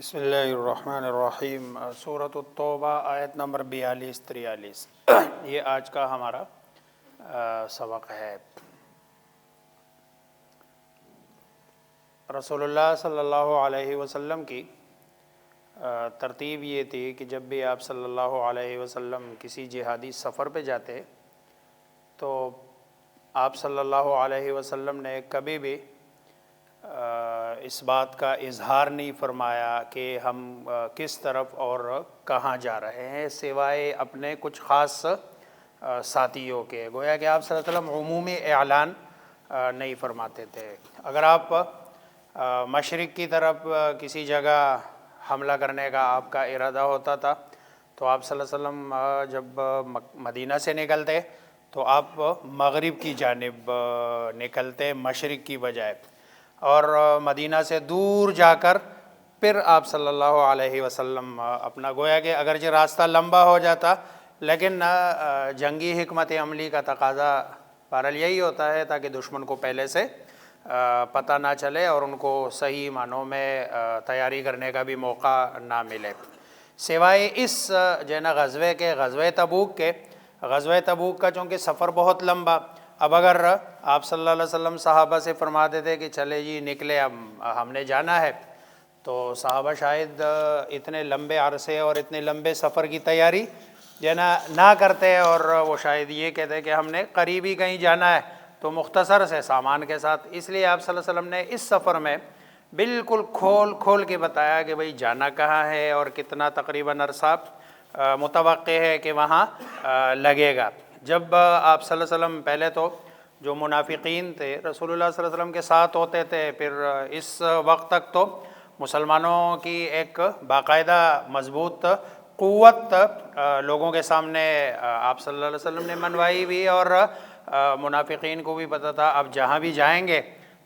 بسم اللہ الرحمن الرحیم۔ سورۃ التوبہ آیت نمبر 42-43 یہ آج کا ہمارا سبق ہے۔ رسول اللہ صلی اللہ علیہ وسلم کی ترتیب یہ تھی کہ جب بھی آپ صلی اللہ علیہ وسلم کسی جہادی سفر پہ جاتے تو آپ صلی اللہ علیہ وسلم نے کبھی بھی اس بات کا اظہار نہیں فرمایا کہ ہم کس طرف اور کہاں جا رہے ہیں، سوائے اپنے کچھ خاص ساتھیوں کے۔ گویا کہ آپ صلی اللہ علیہ وسلم عمومی اعلان نہیں فرماتے تھے۔ اگر آپ مشرق کی طرف کسی جگہ حملہ کرنے کا آپ کا ارادہ ہوتا تھا تو آپ صلی اللہ علیہ وسلم جب مدینہ سے نکلتے تو آپ مغرب کی جانب نکلتے مشرق کی بجائے، اور مدینہ سے دور جا کر پھر آپ صلی اللہ علیہ وسلم اپنا گویا کہ اگرچہ راستہ لمبا ہو جاتا لیکن جنگی حکمت عملی کا تقاضا بہرحال یہی ہوتا ہے تاکہ دشمن کو پہلے سے پتہ نہ چلے اور ان کو صحیح معنوں میں تیاری کرنے کا بھی موقع نہ ملے۔ سوائے اس جو ہے نا غزوہ تبوک کا چونکہ سفر بہت لمبا، اب اگر آپ صلی اللہ علیہ وسلم صحابہ سے فرماتے تھے کہ چلے جی نکلے اب ہم نے جانا ہے، تو صحابہ شاید اتنے لمبے عرصے اور اتنے لمبے سفر کی تیاری جو ہے نا نہ کرتے، اور وہ شاید یہ کہتے کہ ہم نے قریبی کہیں جانا ہے تو مختصر سے سامان کے ساتھ۔ اس لیے آپ صلی اللہ علیہ وسلم نے اس سفر میں بالکل کھول کے بتایا کہ بھئی جانا کہاں ہے اور کتنا تقریباً عرصہ متوقع ہے کہ وہاں لگے گا۔ جب آپ صلی اللہ علیہ وسلم پہلے تو جو منافقین تھے رسول اللہ صلی اللہ علیہ وسلم کے ساتھ ہوتے تھے، پھر اس وقت تک تو مسلمانوں کی ایک باقاعدہ مضبوط قوت لوگوں کے سامنے آپ صلی اللہ علیہ وسلم نے منوائی بھی، اور منافقین کو بھی پتہ تھا اب جہاں بھی جائیں گے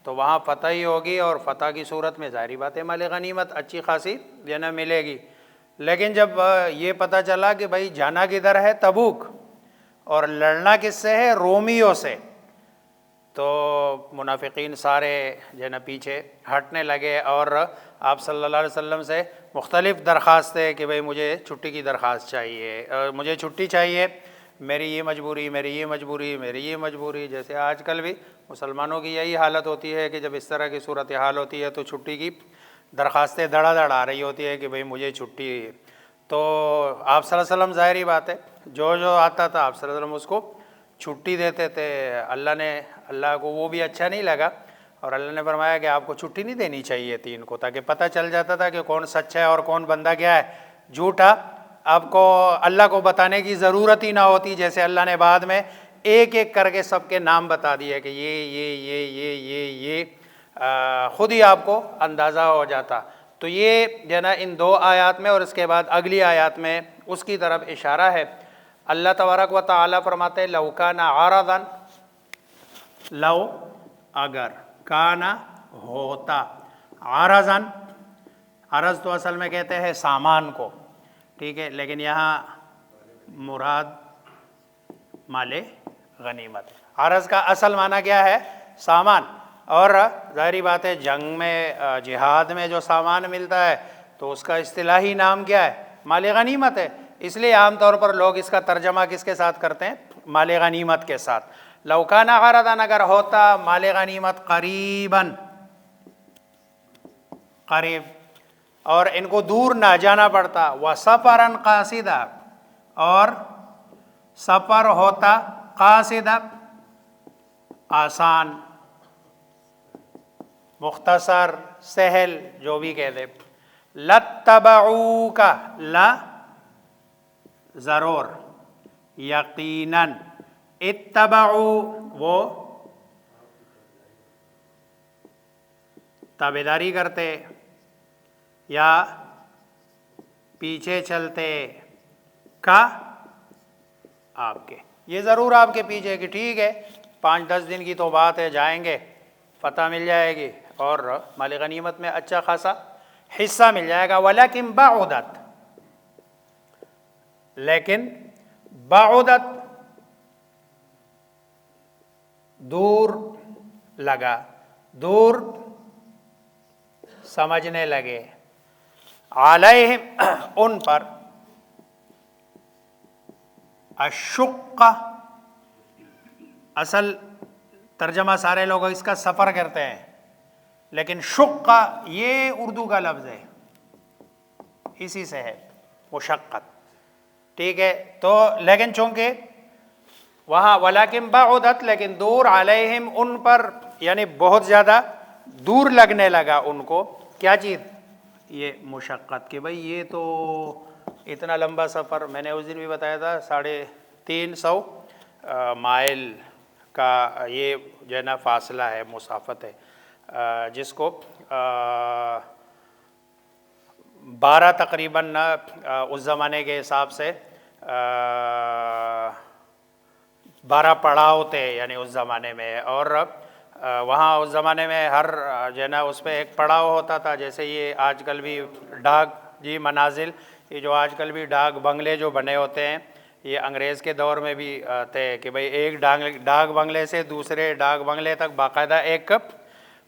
تو وہاں فتح ہی ہوگی، اور فتح کی صورت میں ظاہری بات ہے مال غنیمت اچھی خاصی جو نا ملے گی۔ لیکن جب یہ پتہ چلا کہ بھائی جانا کدھر ہے تبوک اور لڑنا کس سے ہے رومیوں سے، تو منافقین سارے جو نا پیچھے ہٹنے لگے، اور آپ صلی اللہ علیہ وسلم سے مختلف درخواستیں کہ بھئی مجھے چھٹی کی درخواست چاہیے، مجھے چھٹی چاہیے، میری یہ مجبوری، جیسے آج کل بھی مسلمانوں کی یہی حالت ہوتی ہے کہ جب اس طرح کی صورتحال ہوتی ہے تو چھٹی کی درخواستیں دڑا دڑ آ رہی ہوتی ہے کہ بھئی مجھے چھٹی۔ تو آپ صلی اللہ علیہ وسلم ظاہری بات ہے جو آتا تھا آپ صلی اللہ علیہ وسلم اس کو چھٹی دیتے تھے۔ اللہ کو وہ بھی اچھا نہیں لگا، اور اللہ نے فرمایا کہ آپ کو چھٹی نہیں دینی چاہیے تھی ان کو، تاکہ پتہ چل جاتا تھا کہ کون سچا ہے اور کون بندہ کیا ہے جھوٹا۔ آپ کو اللہ کو بتانے کی ضرورت ہی نہ ہوتی، جیسے اللہ نے بعد میں ایک ایک کر کے سب کے نام بتا دیے کہ یہ خود ہی آپ کو اندازہ ہو جاتا۔ تو یہ جو نا ان دو آیات میں اور اس کے بعد اگلی آیات میں اس کی طرف اشارہ ہے۔ اللہ تبارک و تعالیٰ فرماتے ہیں لو کان عرضا، لو اگر، کانا ہوتا، عرضا، عرض تو اصل میں کہتے ہیں سامان کو، ٹھیک ہے، لیکن یہاں مراد مال غنیمت۔ عرض کا اصل معنی کیا ہے؟ سامان، اور ظاہری بات ہے جنگ میں جہاد میں جو سامان ملتا ہے تو اس کا اصطلاحی نام کیا ہے؟ مال غنیمت ہے۔ اس لیے عام طور پر لوگ اس کا ترجمہ کس کے ساتھ کرتے ہیں؟ مال غنیمت کے ساتھ۔ لو کان عرضا، اگر ہوتا مال غنیمت قریباً، قریب، اور ان کو دور نہ جانا پڑتا، وسفراً قاصدا، اور سفر ہوتا قاصدا آسان، مختصر، سہل، جو بھی کہہ دے۔ لاتبعوک، لا ضرور، یقیناً، اتبعو وہ تابعداری کرتے یا پیچھے چلتے کا آپ کے، یہ ضرور آپ کے پیچھے کہ ٹھیک ہے 5-10 دن کی تو بات ہے، جائیں گے فتح مل جائے گی اور مال غنیمت میں اچھا خاصا حصہ مل جائے گا۔ ولیکن بعدت، لیکن بعدت دور لگا، دور سمجھنے لگے، علیہم ان پر، الشقہ اصل ترجمہ سارے لوگ اس کا سفر کرتے ہیں، لیکن شقہ یہ اردو کا لفظ ہے، اسی سے ہے مشقت، ٹھیک ہے. تو لیکن چونکہ وہاں ولیکن بعدت، لیکن دور، علیہم ان پر، یعنی بہت زیادہ دور لگنے لگا ان کو کیا چیز، یہ مشقت، کہ بھئی یہ تو اتنا لمبا سفر، میں نے اس دن بھی بتایا تھا 350 مائل کا یہ جو ہے نا فاصلہ ہے، مسافت ہے، جس کو 12 تقریباً اس زمانے کے حساب سے 12 پڑاؤ تھے، یعنی اس زمانے میں. اور وہاں اس زمانے میں ہر جو ہے نا اس پہ ایک پڑاؤ ہوتا تھا، جیسے یہ آج کل بھی ڈاک جی منازل، یہ جو آج کل بھی ڈاک بنگلے جو بنے ہوتے ہیں، یہ انگریز کے دور میں بھی تھے کہ بھئی ایک ڈاک بنگلے سے دوسرے ڈاک بنگلے تک باقاعدہ ایک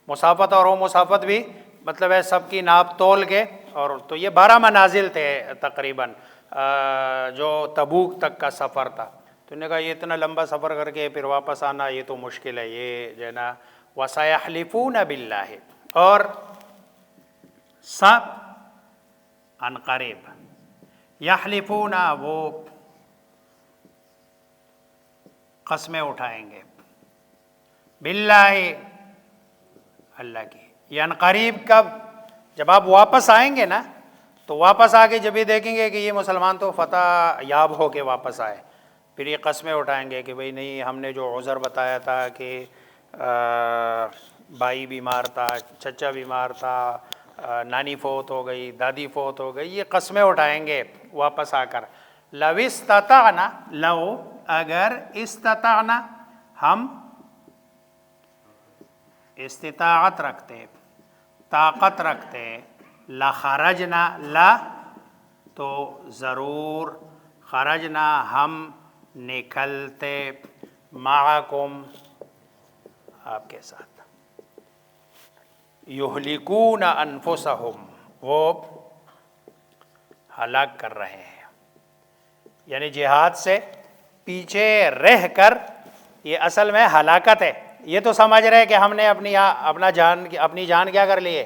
مسافت، اور وہ مسافت بھی مطلب ہے سب کی ناپ تول کے، اور تو یہ 12 منازل تھے تقریباً، جو تبوک تک کا سفر تھا. تو انہوں نے کہا یہ اتنا لمبا سفر کر کے پھر واپس آنا یہ تو مشکل ہے، یہ جو ہے نا وَسَيَحْلِفُونَ بِاللَّهِ، اور سب عن قریب، یحلفون وہ قسمیں اٹھائیں گے، باللہ اللہ کی، یہ عن قریب کب، جب آپ واپس آئیں گے نا، تو واپس آ کے جب یہ دیکھیں گے کہ یہ مسلمان تو فتح یاب ہو کے واپس آئے، پھر یہ قسمیں اٹھائیں گے کہ بھئی نہیں، ہم نے جو عذر بتایا تھا کہ بھائی بیمار تھا، چچا بیمار تھا، نانی فوت ہو گئی، دادی فوت ہو گئی، یہ قسمیں اٹھائیں گے واپس آ کر. لو استطعنا، لو اگر، استطعنا ہم استطاعت رکھتے، طاقت رکھتے، لخرجنا، لا تو ضرور، خرجنا ہم نکلتے، معکم آپ کے ساتھ، یہلکون انفسہم وہ ہلاک کر رہے ہیں، یعنی جہاد سے پیچھے رہ کر، یہ اصل میں ہلاکت ہے. یہ تو سمجھ رہے کہ ہم نے اپنی جان کیا کر لیے،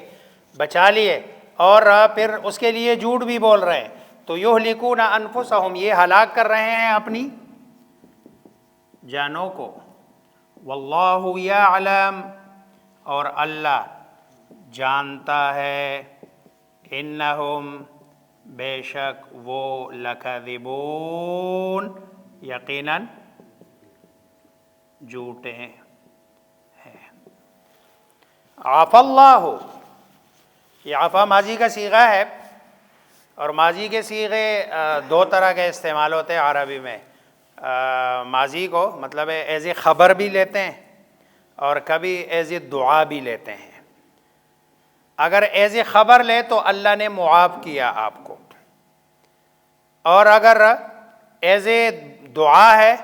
بچا لیے، اور پھر اس کے لیے جھوٹ بھی بول رہے ہیں. تو یہلکون انفسہم، یہ ہلاک کر رہے ہیں اپنی جانوں کو. واللہ یعلم، اور اللہ جانتا ہے، انہم بے شک وہ، لکاذبون یقیناً جھوٹے ہیں. عفا اللہ، یہ عفا ماضی کا صیغہ ہے، اور ماضی کے صیغے 2 طرح کے استعمال ہوتے ہیں عربی میں. ماضی کو مطلب ہے ایز اے خبر بھی لیتے ہیں، اور کبھی ایز اے دعا بھی لیتے ہیں. اگر ایز اے خبر لے تو اللہ نے معاف کیا آپ کو، اور اگر ایز اے دعا ہے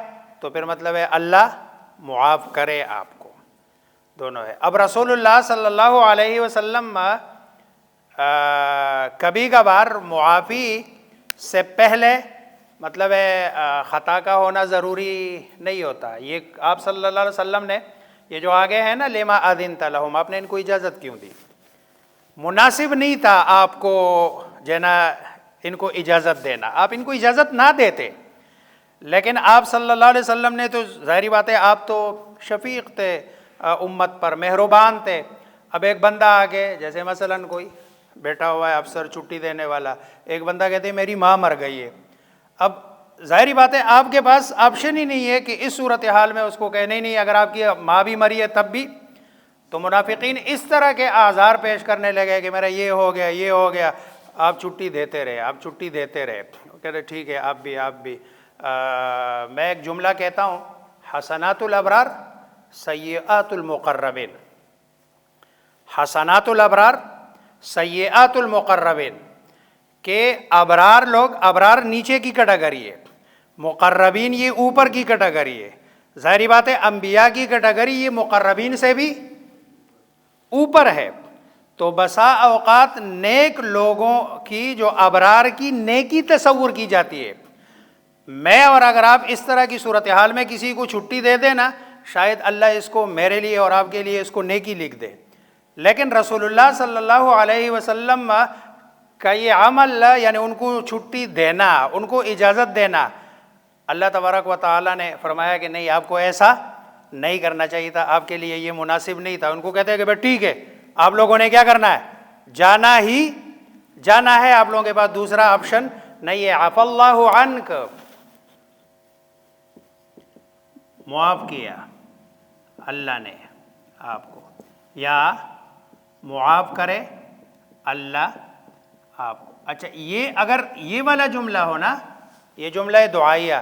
تو پھر مطلب ہے اللہ معاف کرے آپ کو، دونوں ہے. اب رسول اللہ صلی اللہ علیہ وسلم کبھی کبھار معافی سے پہلے مطلب ہے خطا کا ہونا ضروری نہیں ہوتا. یہ آپ صلی اللہ علیہ وسلم نے یہ جو آگے ہے نا، لما اذنت لہم، آپ نے ان کو اجازت کیوں دی؟ مناسب نہیں تھا آپ کو جو ہے نا ان کو اجازت دینا، آپ ان کو اجازت نہ دیتے، لیکن آپ صلی اللہ علیہ وسلم نے تو ظاہری بات ہے آپ تو شفیق تھے امت پر، مہربان تھے. اب ایک بندہ آگے، جیسے مثلاً کوئی بیٹھا ہوا ہے افسر چھٹی دینے والا، ایک بندہ کہتے ہیں میری ماں مر گئی ہے. اب ظاہری بات ہے آپ کے پاس آپشن ہی نہیں ہے کہ اس صورتحال میں اس کو کہنے نہیں، اگر آپ کی ماں بھی مری ہے تب بھی. تو منافقین اس طرح کے اعذار پیش کرنے لگے کہ میرا یہ ہو گیا، یہ ہو گیا، آپ چھٹی دیتے رہے، آپ چھٹی دیتے رہے. کہہ رہے ٹھیک ہے آپ بھی. میں ایک جملہ کہتا ہوں، حسنات الابرار سیئات المقربین، حسنات الابرار سیئات المقربین، کہ ابرار لوگ، ابرار نیچے کی کیٹیگری ہے، مقربین یہ اوپر کی کیٹیگری ہے. ظاہری بات ہے انبیاء کی کیٹیگری یہ مقربین سے بھی اوپر ہے. تو بسا اوقات نیک لوگوں کی، جو ابرار کی نیکی تصور کی جاتی ہے. میں اور اگر آپ اس طرح کی صورتحال میں کسی کو چھٹی دے دیں نا، شاید اللہ اس کو میرے لیے اور آپ کے لیے اس کو نیکی لکھ دے. لیکن رسول اللہ صلی اللہ علیہ وسلم کا یہ عمل، یعنی ان کو چھٹی دینا، ان کو اجازت دینا، اللہ تبارک و تعالیٰ نے فرمایا کہ نہیں، آپ کو ایسا نہیں کرنا چاہیے تھا، آپ کے لیے یہ مناسب نہیں تھا. ان کو کہتے ہیں کہ بھائی ٹھیک ہے، آپ لوگوں نے کیا کرنا ہے، جانا ہی جانا ہے، آپ لوگوں کے پاس دوسرا آپشن نہیں ہے. عفا اللہ عنک، معاف کیا اللہ نے آپ کو، یا معاف کرے اللہ آپ کو. اچھا، یہ اگر یہ والا جملہ ہو نا، یہ جملہ دعائیہ،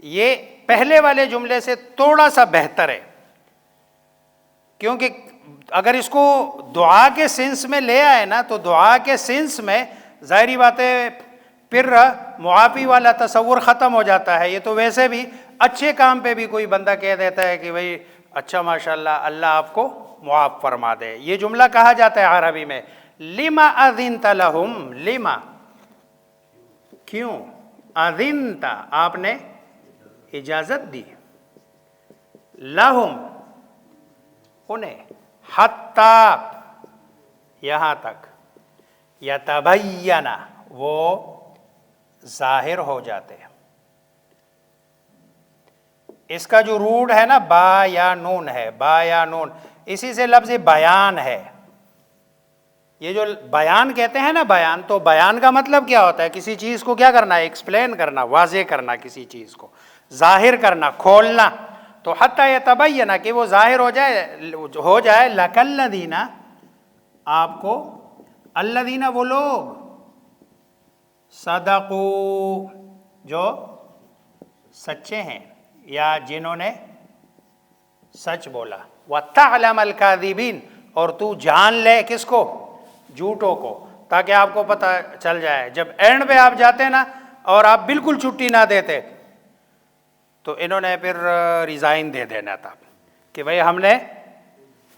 یہ پہلے والے جملے سے تھوڑا سا بہتر ہے، کیونکہ اگر اس کو دعا کے سینس میں لے آئے نا، تو دعا کے سینس میں ظاہری بات ہے پھر معافی والا تصور ختم ہو جاتا ہے. یہ تو ویسے بھی اچھے کام پہ بھی کوئی بندہ کہہ دیتا ہے کہ بھئی اچھا ماشاءاللہ اللہ آپ کو معاف فرما دے. یہ جملہ کہا جاتا ہے عربی میں لما اذنت لہم، لما کیوں، اذنت آپ نے اجازت دی، لہم انہیں، حتی یہاں تک، یتبین وہ ظاہر ہو جاتے ہیں. اس کا جو روٹ ہے نا با یا نون ہے، با یا نون، اسی سے لفظ بیان ہے. یہ جو بیان کہتے ہیں نا، بیان، تو بیان کا مطلب کیا ہوتا ہے، کسی چیز کو کیا کرنا ہے، ایکسپلین کرنا، واضح کرنا، کسی چیز کو ظاہر کرنا، کھولنا. تو حتی یتبین کہ وہ ظاہر ہو جائے لک الذین آپ کو، الذین وہ لوگ، صدقوا جو سچے ہیں یا جنہوں نے سچ بولا، وَتَعْلَمَ الْكَاذِبِينَ اور تو جان لے کس کو، جھوٹوں کو، تاکہ آپ کو پتہ چل جائے. جب اینڈ پہ آپ جاتے نا اور آپ بالکل چھٹی نہ دیتے، تو انہوں نے پھر ریزائن دے دینا تھا کہ بھئی ہم نے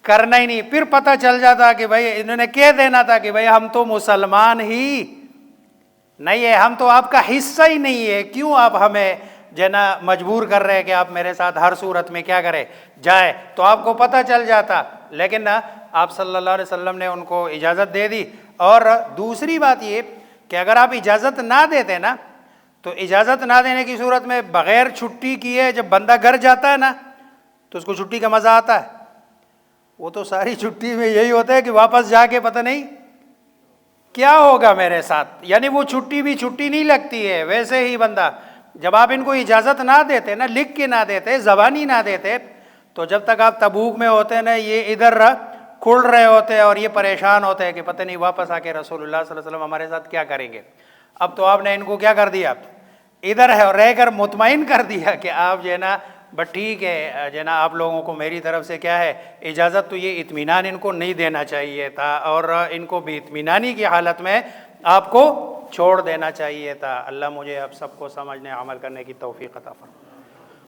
کرنا ہی نہیں. پھر پتہ چل جاتا کہ بھئی انہوں نے کہہ دینا تھا کہ بھئی ہم تو مسلمان ہی نہیں ہے، ہم تو آپ کا حصہ ہی نہیں ہے، کیوں آپ ہمیں جنا مجبور کر رہے کہ آپ میرے ساتھ ہر صورت میں کیا کرے، جائے. تو آپ کو پتہ چل جاتا. لیکن آپ صلی اللہ علیہ وسلم نے ان کو اجازت دے دی. اور دوسری بات یہ کہ اگر آپ اجازت نہ دیتے نا، تو اجازت نہ دینے کی صورت میں بغیر چھٹی کیے جب بندہ گھر جاتا ہے نا، تو اس کو چھٹی کا مزہ آتا ہے. وہ تو ساری چھٹی میں یہی ہوتا ہے کہ واپس جا کے پتہ نہیں کیا ہوگا میرے ساتھ. یعنی وہ چھٹی بھی چھٹی نہیں لگتی ہے. ویسے ہی بندہ جب آپ ان کو اجازت نہ دیتے نا، لکھ کے نہ دیتے، زبانی نہ دیتے، تو جب تک آپ تبوک میں ہوتے نا، یہ ادھر کھل رہے ہوتے اور یہ پریشان ہوتے ہیں کہ پتہ نہیں واپس آ کے رسول اللہ صلی اللہ علیہ وسلم ہمارے ساتھ کیا کریں گے. اب تو آپ نے ان کو کیا کر دیا، ادھر ہے اور رہ کر مطمئن کر دیا کہ آپ جو ہے نا بس ٹھیک ہے جو ہے نا، آپ لوگوں کو میری طرف سے کیا ہے اجازت. تو یہ اطمینان ان کو نہیں دینا چاہیے تھا، اور ان کو بھی اطمینانی کی حالت میں آپ کو چھوڑ دینا چاہیے تھا. اللہ مجھے آپ سب کو سمجھنے عمل کرنے کی توفیق عطا فرمائے.